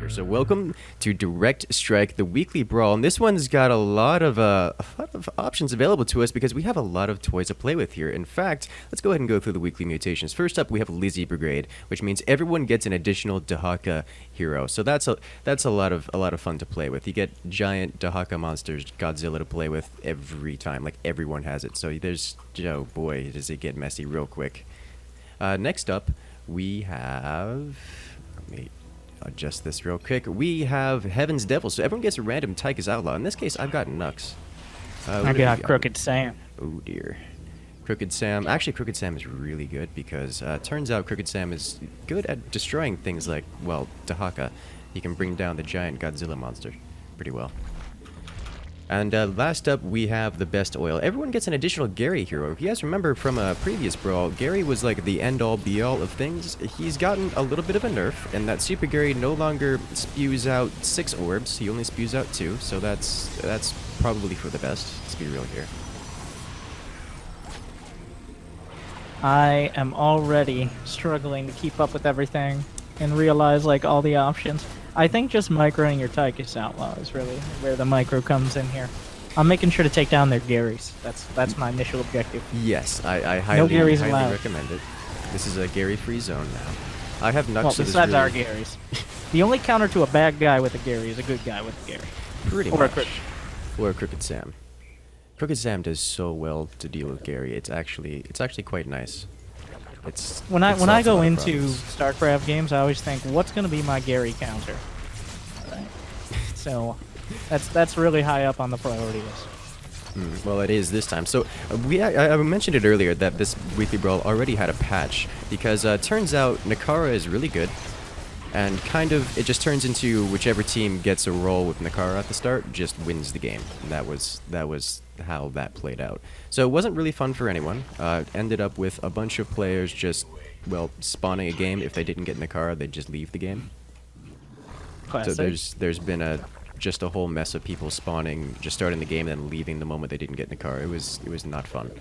here. So welcome to Direct Strike, the weekly brawl, and this one's got a lot of options available to us because we have a lot of toys to play with here. In fact, let's go ahead and go through the weekly mutations. First up, we have Lizzie Brigade, which means everyone gets an additional Dahaka hero. So that's a lot of fun to play with. You get giant Dahaka monsters, Godzilla to play with every time. Like everyone has it. So there's, oh boy, does it get messy real quick. Next up, we have. Let me adjust this real quick. We have Heaven's Devil, so everyone gets a random Tychus Outlaw. In this case, I've got Nux. I got Crooked Sam. Oh dear. Crooked Sam. Actually, Crooked Sam is really good because turns out Crooked Sam is good at destroying things like, well, Dahaka. He can bring down the giant Godzilla monster pretty well. And last up, we have the Best Oil. Everyone gets an additional Gary hero. If you guys remember from a previous brawl, Gary was like the end-all, be-all of things. He's gotten a little bit of a nerf, and that Super Gary no longer spews out 6 orbs. He only spews out 2, so that's probably for the best. Let's be real here. I am already struggling to keep up with everything and realize like all the options. I think just microing your Tychus Outlaw is really where the micro comes in here. I'm making sure to take down their Garys. That's my initial objective. Yes, I highly recommend it. This is a Gary-free zone now. I have Nux. Well, besides our Garys. The only counter to a bad guy with a Gary is a good guy with a Gary. Pretty much. Or a Crooked Sam. Crooked Sam does so well to deal with Gary. It's actually quite nice. When I go into StarCraft games, I always think, what's going to be my Gary counter? Right. So that's really high up on the priority list. Well, it is this time. So I mentioned it earlier that this weekly brawl already had a patch because turns out Nakara is really good, and kind of it just turns into whichever team gets a roll with Nakara at the start just wins the game. And that was how that played out. So it wasn't really fun for anyone. Ended up with a bunch of players just, well, spawning a game. If they didn't get Nakara, they'd just leave the game. Classic. So there's been just a whole mess of people spawning, just starting the game and then leaving the moment they didn't get Nakara. It was not fun.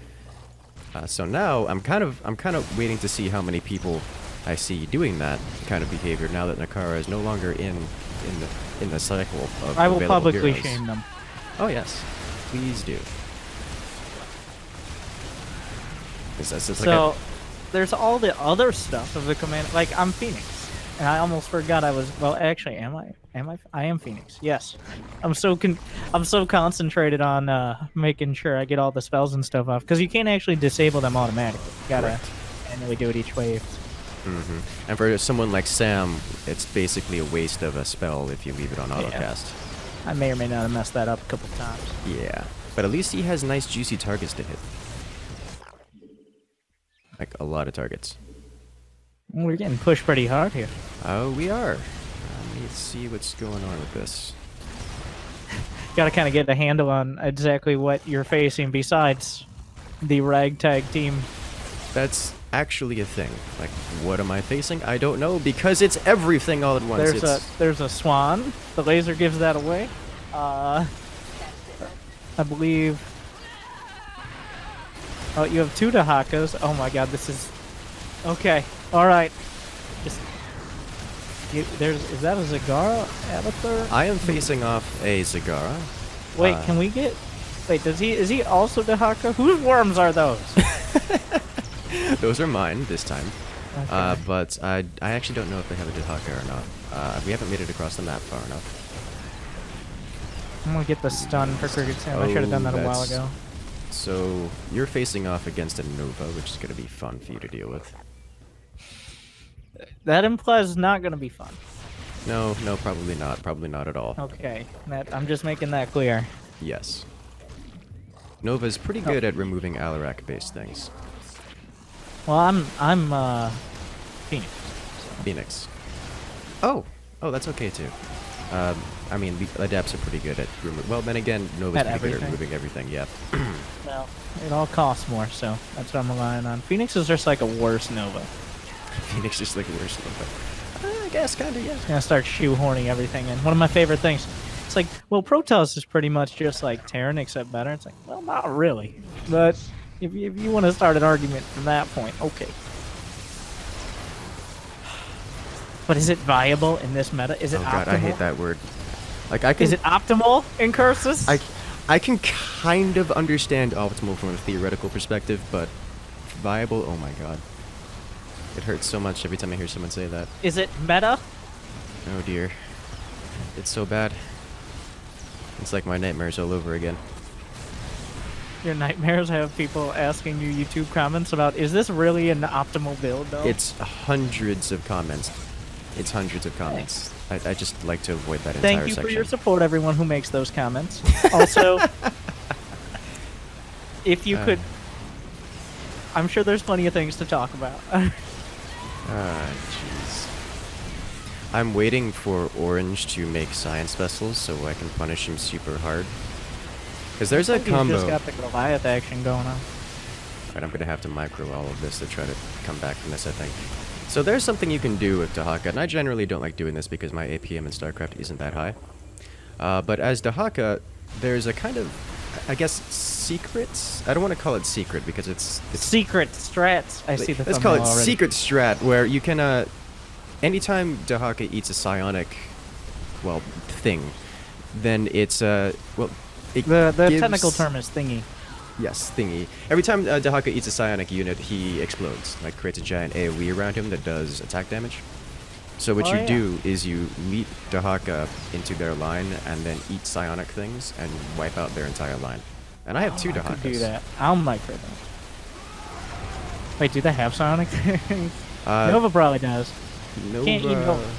So now I'm kind of waiting to see how many people I see doing that kind of behavior now that Nakara is no longer in the cycle of I will publicly heroes. shame them. Oh yes, please do. So there's all the other stuff of the command. Like I'm Phoenix, and I almost forgot I was. Well, actually, am I? I am Phoenix. Yes. I'm so concentrated on making sure I get all the spells and stuff off because you can't actually disable them automatically. You gotta manually do it each wave. And for someone like Sam, it's basically a waste of a spell if you leave it on autocast. I may or may not have messed that up a couple times. Yeah, but at least he has nice juicy targets to hit. Like a lot of targets. We're getting pushed pretty hard here. Oh, we are. Let me see what's going on with this. Gotta kind of get a handle on exactly what you're facing besides the ragtag team. That's actually a thing. Like, what am I facing? I don't know because it's everything all at once. There's a swan. The laser gives that away. I believe. Oh, you have 2 Dahakas. Oh my God, this is okay. All right. Is that a Zagara avatar? I am facing off a Zagara. Wait, can we get? Wait, is he also Dahaka? Whose worms are those? Those are mine this time. Okay. But I actually don't know if they have a Dahaka or not. We haven't made it across the map far enough. I'm gonna get the stun for Crooked Sam. I should have done that a while ago. So you're facing off against a Nova, which is going to be fun for you to deal with. That implies it's not gonna be fun. No, probably not. Probably not at all. Okay, I'm just making that clear. Yes. Nova's pretty good at removing Alarak-based things. Well, I'm Phoenix. Phoenix. Oh, that's okay too. I mean, the adepts are pretty good at well, then again, Nova's pretty good at removing everything. Yeah. Well, it all costs more, so that's what I'm relying on. Phoenix is just like a worse Nova. Phoenix is like a worse Nova. I guess, kind of, yeah. Gonna start shoehorning everything in. One of my favorite things. It's like, well, Protoss is pretty much just like Terran, except better. It's like, well, not really. But if you want to start an argument from that point, okay. But is it viable in this meta? Is it Oh optimal? god, I hate that word. Like I can. Is it optimal Incursus? I can kind of understand optimal from a theoretical perspective, but viable. Oh my god, it hurts so much every time I hear someone say that. Is it meta? Oh dear, it's so bad. It's like my nightmares all over again. Your nightmares have people asking you YouTube comments about, is this really an optimal build, though? It's hundreds of comments. It's hundreds of comments. I just like to avoid that entire Thank you section. for your support, everyone who makes those comments. Also, if you could... I'm sure there's plenty of things to talk about. Jeez. I'm waiting for Orange to make science vessels so I can punish him super hard. Because there's a combo. He's just got the Goliath action going on. Alright, I'm going to have to micro all of this to try to come back from this, I think. So there's something you can do with Dahaka, and I generally don't like doing this because my APM in StarCraft isn't that high. But as Dahaka, there's a kind of, I guess, secrets? I don't want to call it secret because it's secret strats. I see the Let's call it thumbnail already. secret strat, where you can, anytime Dahaka eats a psionic, well, thing, then it's, well, it The gives- technical term is thingy. Yes, thingy. Every time Dahaka eats a psionic unit, he explodes. Like, creates a giant AoE around him that does attack damage. So what Oh, you yeah. do is you leap Dahaka into their line and then eat psionic things and wipe out their entire line. And I have two I Dahakas. could do that. I'll micro them. Wait, do they have Sonic things? Nova probably does. Can't eat Nova Nova.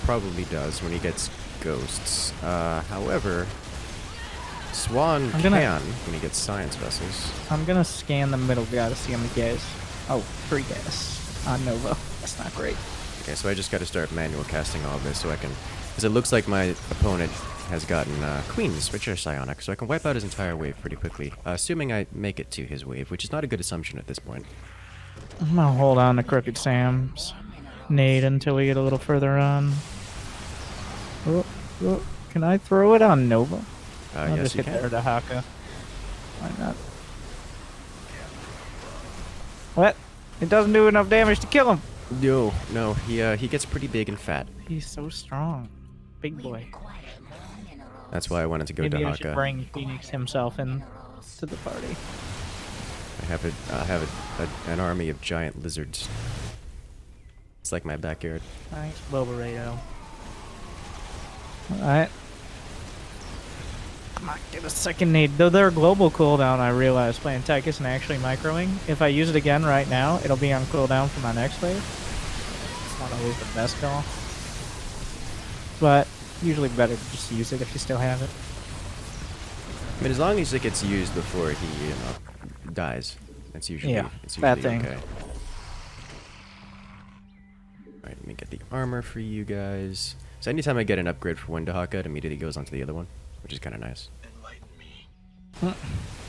probably does when he gets ghosts. However, Swan I'm gonna- can when he gets science vessels. I'm gonna scan the middle guy to see how many gas. Oh, 3 gas on Nova. That's not great. Okay, so I just got to start manual casting all of this so I can... Because it looks like my opponent has gotten queens, which are psionic, so I can wipe out his entire wave pretty quickly. Assuming I make it to his wave, which is not a good assumption at this point. I'm gonna hold on to Crooked Sam's nade until we get a little further on. Oh, can I throw it on Nova? I'll Yes, just you hit can. there to Haka. Why not? What? It doesn't do enough damage to kill him. No, he gets pretty big and fat. He's so strong. Big boy. That's why I wanted to go Maybe I should Dahaka. bring Phoenix himself in to the party. I have an army of giant lizards. It's like my backyard. Thanks, Bobarado. Alright. Come on, get a second nade. Though their global cooldown, I realized playing Tychus and actually microing. If I use it again right now, it'll be on cooldown for my next wave. It's not always the best call. But usually better to just use it if you still have it. I mean, as long as it gets used before he, dies, it's usually Yeah, it's bad usually thing. okay. Alright, let me get the armor for you guys. So anytime I get an upgrade for one Dahaka, it immediately goes onto the other one, which is kind of nice.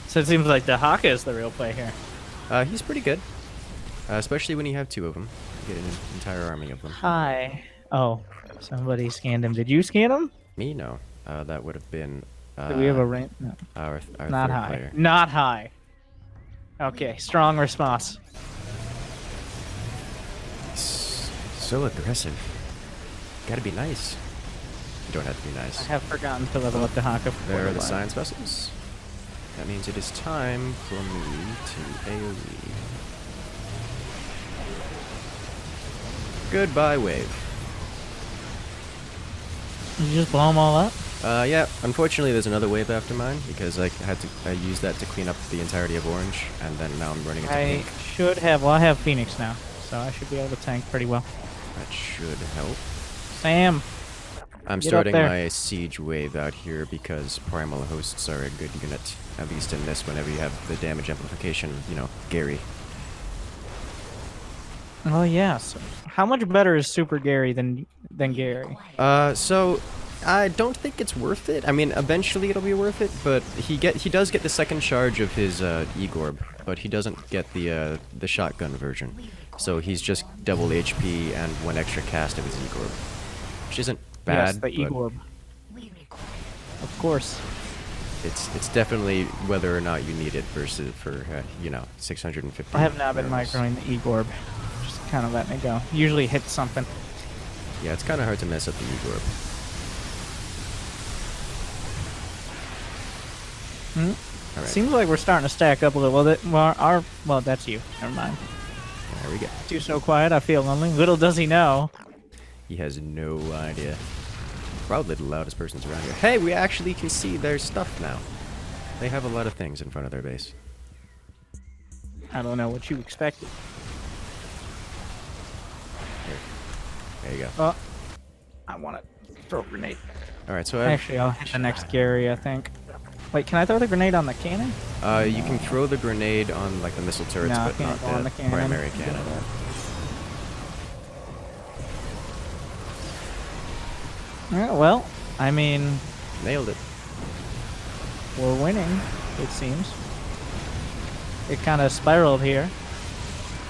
So it seems like the Haka is the real play here. He's pretty good, especially when you have two of them. You get an entire army of them. Hi. Oh, somebody scanned him. Did you scan him? Me, no. That would have been. Did we have a rank? No. Our Not third high. player. Not high. Okay, strong response. So aggressive. Gotta be nice. You don't have to be I nice. have forgotten to level up the Haka. There are the science vessels. That means it is time for me to AoE. Goodbye, wave. Did you just blow them all up? Yeah, unfortunately there's another wave after mine because I used that to clean up the entirety of orange, and then now I'm running into I pink. should have. Well, I have Phoenix now, so I should be able to tank pretty well. That should help. Sam, I'm Get up starting there. my siege wave out here because primal hosts are a good unit, at least in this. Whenever you have the damage amplification, you know, Gary. oh yes. How much better is Super Gary than Gary? So I don't think it's worth it. I mean, eventually it'll be worth it, but he does get the second charge of his E-Gorb, but he doesn't get the shotgun version. So he's just double HP and one extra cast of his E-Gorb, which isn't bad. Yes, the but E-Gorb. Of course. It's definitely whether or not you need it versus for 650. I have not been euros. microing the E-Gorb. Just kind of let me go. Usually hit something. Yeah, it's kind of hard to mess up the Igor. All right. Seems like we're starting to stack up a little. Well, that's you. Never mind. There we go. Too so quiet. I feel lonely. Little does he know. He has no idea. Probably the loudest person's around here. Hey, we actually can see their stuff now. They have a lot of things in front of their base. I don't know what you expected. Here. There you go. Oh, I want to throw a grenade. All right, so Actually, I'll hit the next Gary, I think. Wait, can I throw the grenade on the cannon? you can throw the grenade on like the missile turrets, No, I but can't not go on the the cannon. primary cannon. Yeah, well, I mean, Nailed it. we're winning, it seems. It kind of spiraled here.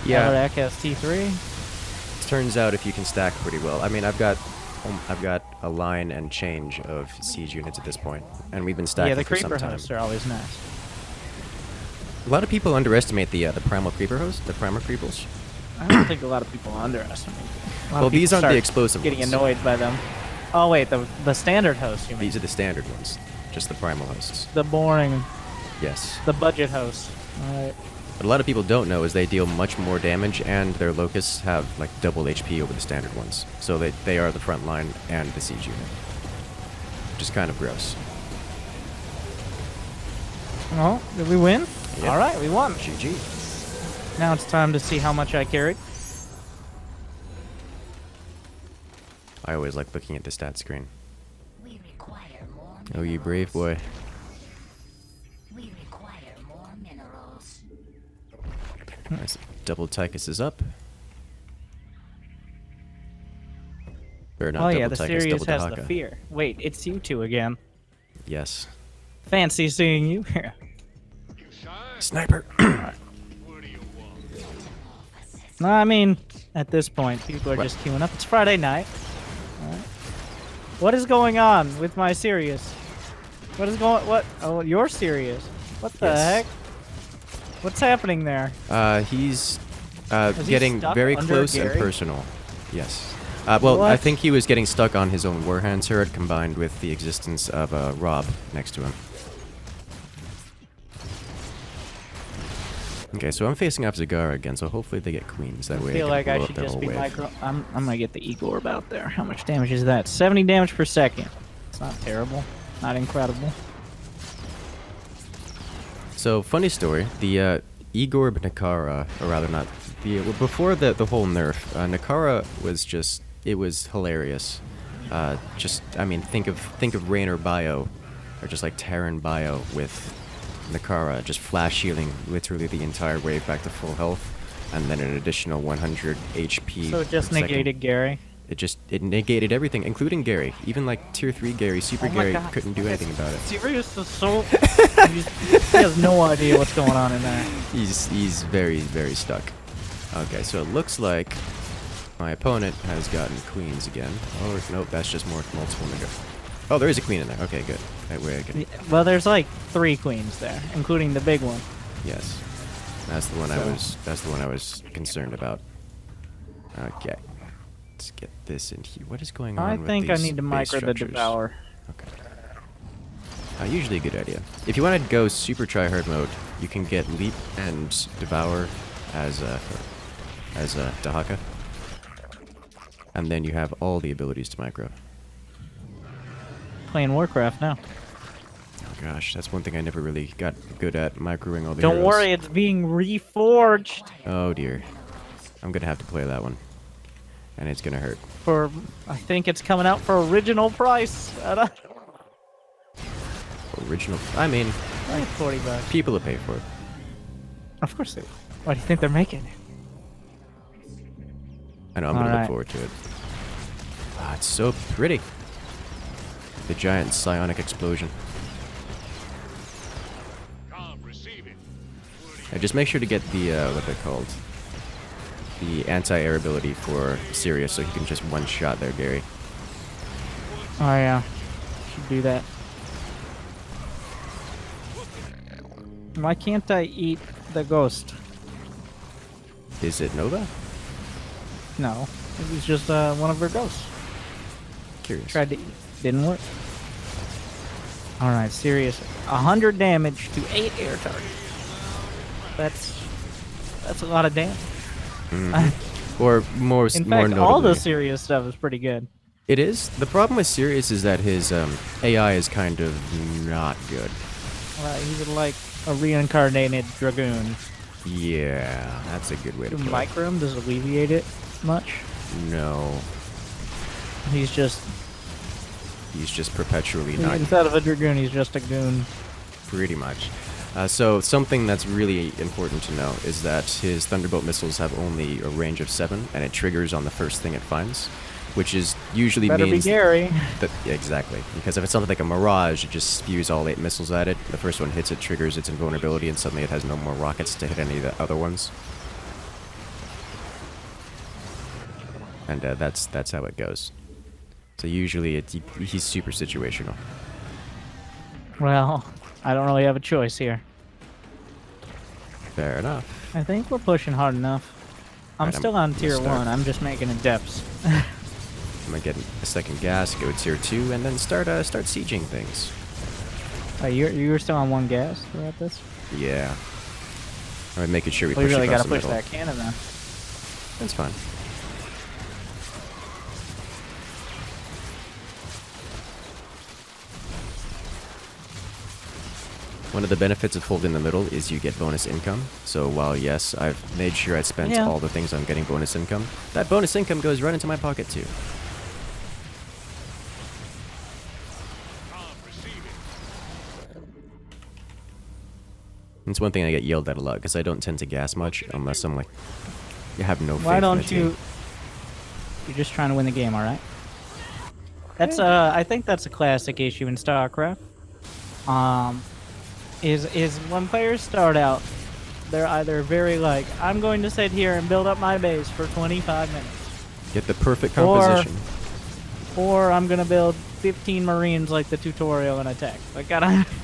Yeah. Elrac has T3. Turns out if you can stack pretty well. I mean, I've got a line and change of siege units at this point, and we've been stacking Yeah, the for some creeper time. hosts are always nice. A lot of people underestimate the primal creeper host, the primal creepers. I don't think a lot of people underestimate them. A lot Well, of people these aren't the start explosive getting ones. annoyed by them. Oh wait, the standard host, you mean? These are the standard ones, just the primal hosts. The boring, Yes. the budget host. Alright. What a lot of people don't know is they deal much more damage, and their locusts have like double HP over the standard ones. So they are the front line and the siege unit, which is kind of gross. Well, did we win? Yep. Alright, we won. GG. Now it's time to see how much I carried. I always like looking at the stat screen. We require more Oh, you brave boy. We require more minerals. Nice. Double Tychus is up. Or not Oh double yeah, the Tychus, Sirius double has the Dahaka. fear. Wait, it's you two again. Yes. Fancy seeing you here. Sniper! No, I mean, at this point, people are What? just queuing up. It's Friday night. Alright. What is going on with my Sirius? What? Oh, you're serious. What the Yes. heck? What's happening there? He's Is he getting stuck very under close and Gary? personal. Yes. Well, I What? think he was getting stuck on his own Warhand turret combined with the existence of Rob next to him. Okay, so I'm facing off Zagara again, so hopefully they get queens. That way I feel can like blow I up should their just whole be wave. micro. I'm gonna get the Igor out there. How much damage is that? 70 damage per second. It's not terrible. Not incredible. So, funny story, the Igor Nakara, or rather not, before the whole nerf, Nakara was just, it was hilarious. I mean, think of Raynor Bio, or just like Terran Bio with Nakara, just flash shielding literally the entire wave back to full health, and then an additional 100 HP. So it just per second. negated Gary. It negated everything, including Gary. Even like tier 3 Gary, Super Oh my Gary God. couldn't do anything about it. Sirius is so. He has no idea what's going on in there. He's very, very stuck. Okay, so it looks like my opponent has gotten queens again. Oh, nope, that's just multiple nigga. Oh, there is a queen in there. Okay, good. That way I can... Well, there's like 3 queens there, including the big one. Yes. That's the one I was concerned about. Okay. Let's get this in here. What is going on I with think I these need to base micro the structures? Devourer. Okay. Usually a good idea. If you want to go super tryhard mode, you can get Leap and Devour as Dahaka. And then you have all the abilities to micro. Playing Warcraft now. Oh gosh, that's one thing I never really got good at, microing all the Don't heroes. worry, it's being reforged Oh dear. I'm gonna have to play that one. And it's gonna hurt. for. I think it's coming out for original price. Original. I mean, Like $40. people will pay for it. Of course they will. Why do you think they're making it? I know, I'm gonna look Alright. forward to it. Ah, it's so pretty. The giant psionic explosion. Just make sure to get the, what they're called. The anti-air ability for Sirius so he can just one-shot there, Gary. Oh yeah, should do that. Why can't I eat the ghost? Is it Nova? No, it was just one of her ghosts. Curious. Tried to eat. Didn't work. Alright, serious. 100 damage to 8 air targets. That's a lot of damage. Or more. In more fact, all the notably, serious stuff is pretty good. it is. The problem with Sirius is that his AI is kind of not good. He's like a reincarnated dragoon. Yeah, that's a good way to put it. Microm does alleviate it much. No, He's just perpetually not instead of a dragoon, he's just a goon. pretty much. So something that's really important to know is that his Thunderbolt missiles have only a range of 7, and it triggers on the first thing it finds, which is usually Better be means Gary. that yeah, exactly. Because if it's something like a Mirage, it just spews all 8 missiles at it. The first one hits it, triggers its invulnerability, and suddenly it has no more rockets to hit any of the other ones. And that's how it goes. So usually he's super situational. Well, I don't really have a choice here. Fair enough. I think we're pushing hard enough. I'm Right, still I'm on tier gonna start. 1. I'm just making it depths. I'm gonna get a second gas, go tier 2, and then start sieging things. You were still on 1 gas throughout this? Yeah. I'm making sure we Well, you push really across gotta the push middle. that cannon then. That's fine. One of the benefits of holding the middle is you get bonus income. So while, yes, I've made sure I spent Yeah. all the things on getting bonus income, that bonus income goes right into my pocket too. It's one thing I get yelled at a lot because I don't tend to gas much unless I'm like, you have no faith Why in the don't team. you... You're just trying to win the game, alright? That's, I think that's a classic issue in StarCraft. Is when players start out, they're either very like, I'm going to sit here and build up my base for 25 minutes. Get the perfect Or- composition. Or I'm gonna build 15 Marines like the tutorial and attack. Like,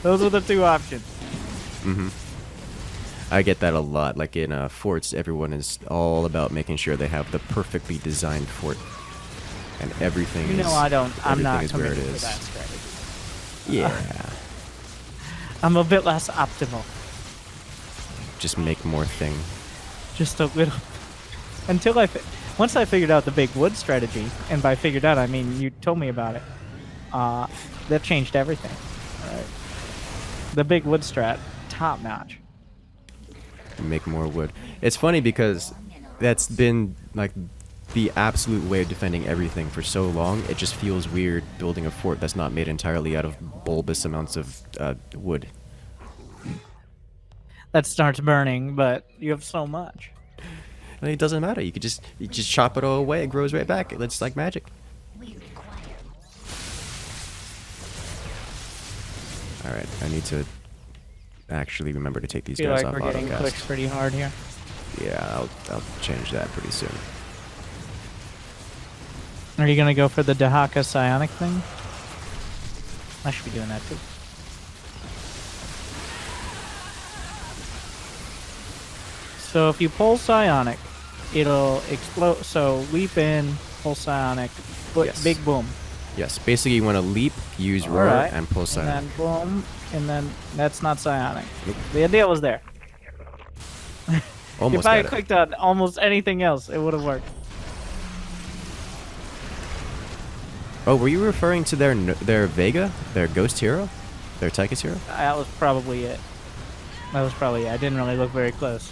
those are the two options. I get that a lot. Like in forts, everyone is all about making sure they have the perfectly designed fort, and everything. You know, is, I'm not everything is where it committed to is. that strategy. Yeah, I'm a bit less optimal. just make more thing. Just a little. Until once I figured out the big wood strategy, and by figured out I mean you told me about it. That changed everything. Right. The big wood strat, top notch. Make more wood. It's funny because that's been like the absolute way of defending everything for so long. It just feels weird building a fort that's not made entirely out of bulbous amounts of wood. That starts burning, but you have so much. And it doesn't matter. You just chop it all away. It grows right back. It's like magic. We require All right, I need to actually remember to take these I feel guys like off we're getting autocast. clicked pretty hard here. Yeah, I'll change that pretty soon. Are you gonna go for the Dahaka psionic thing? I should be doing that too. So if you pull psionic, it'll explode. So leap in, pull psionic, Yes. big boom. Yes, basically you want to leap, use roar, Alright. and pull And psionic. then boom, and then that's not psionic. Nope. The idea was there. Almost If I got had it. clicked on almost anything else, it would have worked. Oh, were you referring to their Vega, their Ghost Hero, their Tychus Hero? That was probably it. That was probably it. I didn't really look very close.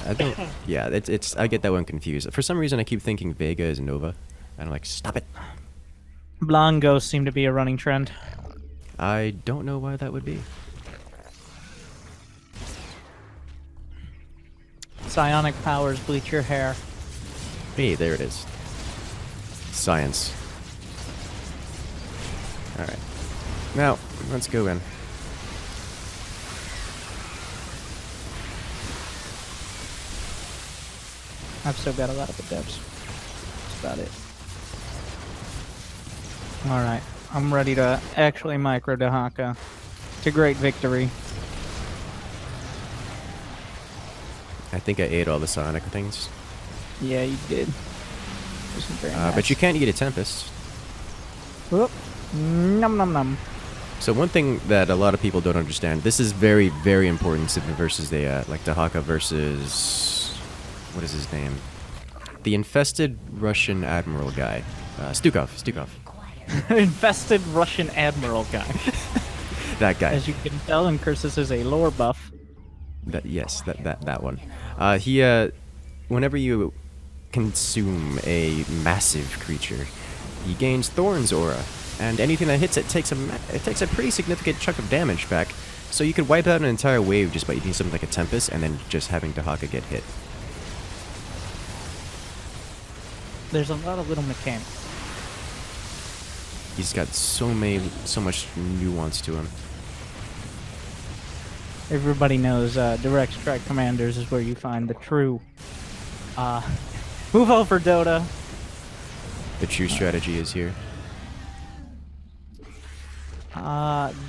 I don't. Yeah, it's. I get that one confused. For some reason, I keep thinking Vega is Nova, and I'm like, stop it. Blonde ghosts seem to be a running trend. I don't know why that would be. Psionic powers bleach your hair. Hey, there it is. Science. All right. Now let's go in. I've still got a lot of the depths. That's about it. Alright, I'm ready to actually micro Dahaka to great victory. I think I ate all the Sonic things. Yeah, you did. Wasn't very But nice. you can't eat a Tempest. Whoop. Num num num. So one thing that a lot of people don't understand, this is very, very important to the versus they like Dahaka versus what is his name? The infested Russian admiral guy, Stukov. Infested Russian admiral guy. That guy. As you can tell, Incursus is a lore buff. That one. He whenever you consume a massive creature, he gains Thorn's aura, and anything that hits it takes a pretty significant chunk of damage back. So you could wipe out an entire wave just by eating something like a Tempest and then just having Dahaka get hit. There's a lot of little mechanics. He's got so much nuance to him. Everybody knows direct strike commanders is where you find the true move over Dota. The true strategy is here.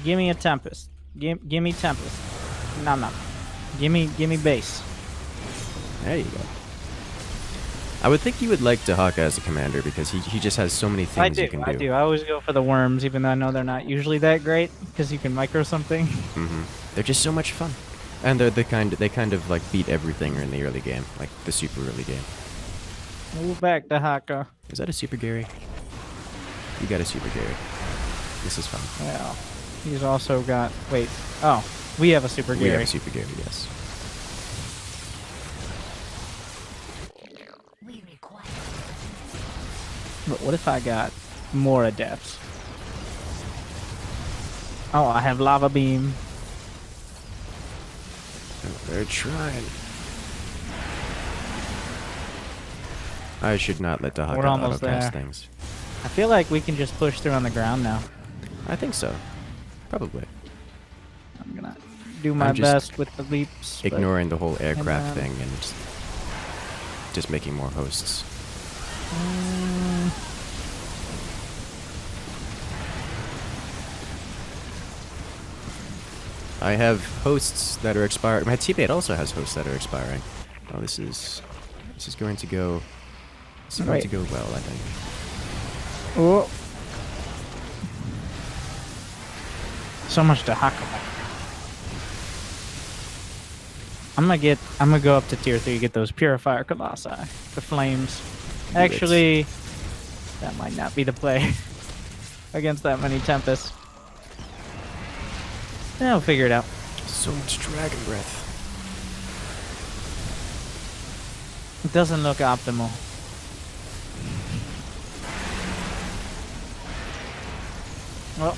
Give me a Tempest. Give me Tempest. No. Give me base. There you go. I would think you would like Dahaka as a commander because he just has so many things you can do. I do. I always go for the worms, even though I know they're not usually that great, because you can micro something. They're just so much fun, and they kind of like beat everything in the early game, like the super early game. Move back, Dahaka. Is that a Super Gary? You got a Super Gary. This is fun. Well, he's also got. Wait. Oh, we have a Super Gary. We have a Super Gary, yes. We require But what if I got more adepts? Oh, I have lava beam. They're trying. I should not let Dahaka We're almost auto-cast there. things. I feel like we can just push through on the ground now. I think so. Probably. I'm gonna do my just best with the leaps. but- Ignoring the whole aircraft then- thing and just making more hosts. I have hosts that are expiring. My teammate also has hosts that are expiring. Oh, this is going to go. This is going to go well, I think. Oh. So much to hack. I'm gonna go up to tier 3, get those purifier colossi. The flames. Actually, that might not be the play against that many tempests. Yeah, I'll figure it out. So much dragon breath. It doesn't look optimal. Well,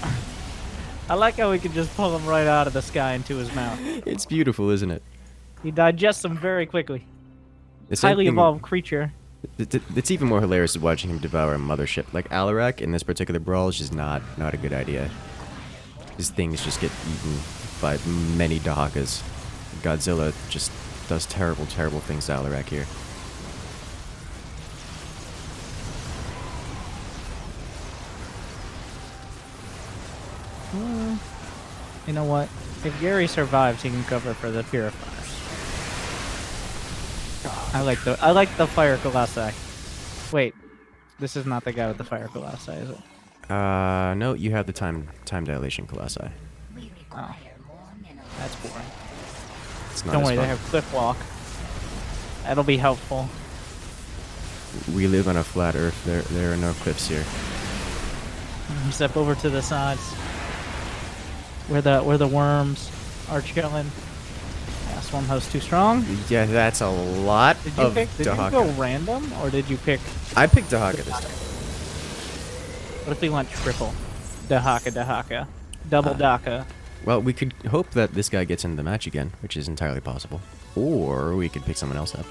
I like how we can just pull him right out of the sky into his mouth. It's beautiful, isn't it? He digests them very quickly. The same Highly thing- evolved creature. It's even more hilarious watching him devour a mothership. Like Alarak in this particular brawl is just not a good idea. His things just get eaten by many Dahakas. Godzilla just does terrible things to Alarak here. You know what? If Gary survives, he can cover for the purifiers. I like the fire colossi. Wait, this is not the guy with the fire colossi, is it? No, you have the time dilation colossi. we require more minerals. That's boring. It's not Don't as worry, fun. they have cliff walk. That'll be helpful. We live on a flat Earth. There are no cliffs here. Step over to the sides. Where the worms are chilling. Yeah, Swarm Host too strong. Yeah, that's a lot Did you of pick? Did you Dahaka. go random, or did you pick? I picked Dahaka this time. What if we went triple? Dahaka, double Daka. Well, we could hope that this guy gets into the match again, which is entirely possible. Or we could pick someone else up.